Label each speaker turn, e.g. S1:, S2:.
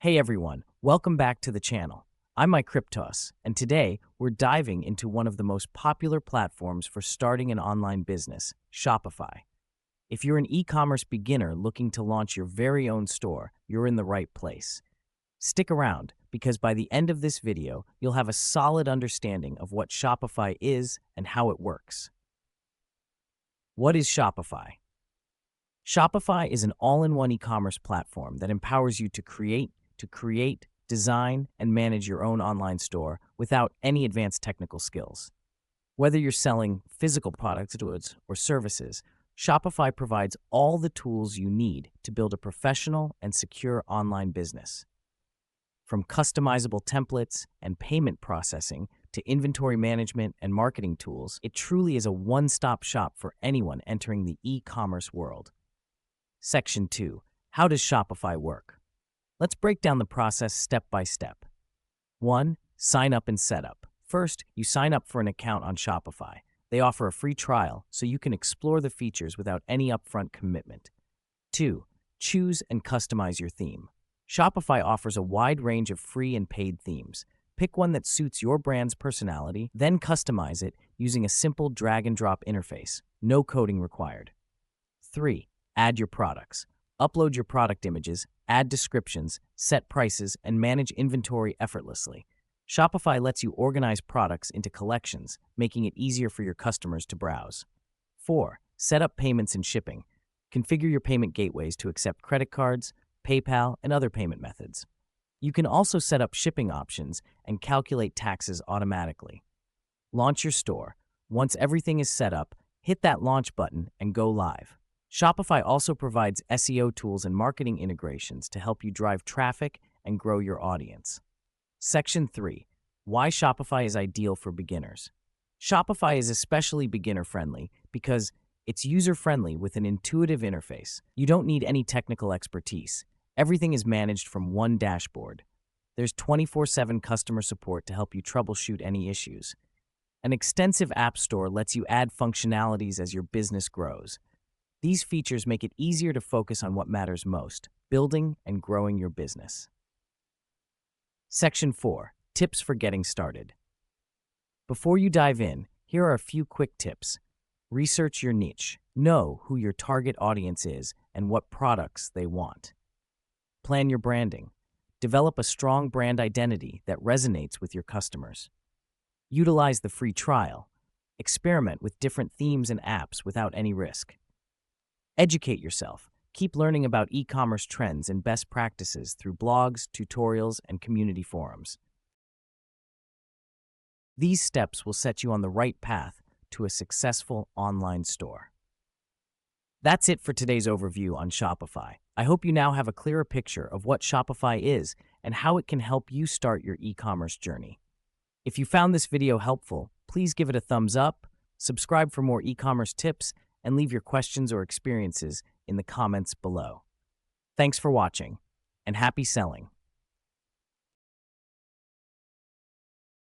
S1: Hey everyone, welcome back to the channel. I'm Mike Kryptos, and today we're diving into one of the most popular platforms for starting an online business, Shopify. If you're an e-commerce beginner looking to launch your very own store, you're in the right place. Stick around, because by the end of this video, you'll have a solid understanding of what Shopify is and how it works. What is Shopify? Shopify is an all-in-one e-commerce platform that empowers you to create, design, and manage your own online store without any advanced technical skills. Whether you're selling physical products, goods, or services, Shopify provides all the tools you need to build a professional and secure online business. From customizable templates and payment processing to inventory management and marketing tools, it truly is a one-stop shop for anyone entering the e-commerce world. Section 2. How does Shopify work? Let's break down the process step by step. 1. Sign up and setup. First, you sign up for an account on Shopify. They offer a free trial, so you can explore the features without any upfront commitment. 2. Choose and customize your theme. Shopify offers a wide range of free and paid themes. Pick one that suits your brand's personality, then customize it using a simple drag-and-drop interface. No coding required. 3. Add your products. Upload your product images, add descriptions, set prices, and manage inventory effortlessly. Shopify lets you organize products into collections, making it easier for your customers to browse. 4. Set up payments and shipping. Configure your payment gateways to accept credit cards, PayPal, and other payment methods. You can also set up shipping options and calculate taxes automatically. Launch your store. Once everything is set up, hit that launch button and go live. Shopify also provides SEO tools and marketing integrations to help you drive traffic and grow your audience. Section 3. Why Shopify is ideal for beginners. Shopify is especially beginner-friendly because it's user-friendly with an intuitive interface. You don't need any technical expertise. Everything is managed from one dashboard. There's 24/7 customer support to help you troubleshoot any issues. An extensive app store lets you add functionalities as your business grows. These features make it easier to focus on what matters most, building and growing your business. Section 4. Tips for getting started. Before you dive in, here are a few quick tips. Research your niche. Know who your target audience is and what products they want. Plan your branding. Develop a strong brand identity that resonates with your customers. Utilize the free trial. Experiment with different themes and apps without any risk. Educate yourself. Keep learning about e-commerce trends and best practices through blogs, tutorials, and community forums. These steps will set you on the right path to a successful online store. That's it for today's overview on Shopify. I hope you now have a clearer picture of what Shopify is and how it can help you start your e-commerce journey. If you found this video helpful, please give it a thumbs up, subscribe for more e-commerce tips, and leave your questions or experiences in the comments below. Thanks for watching, and happy selling.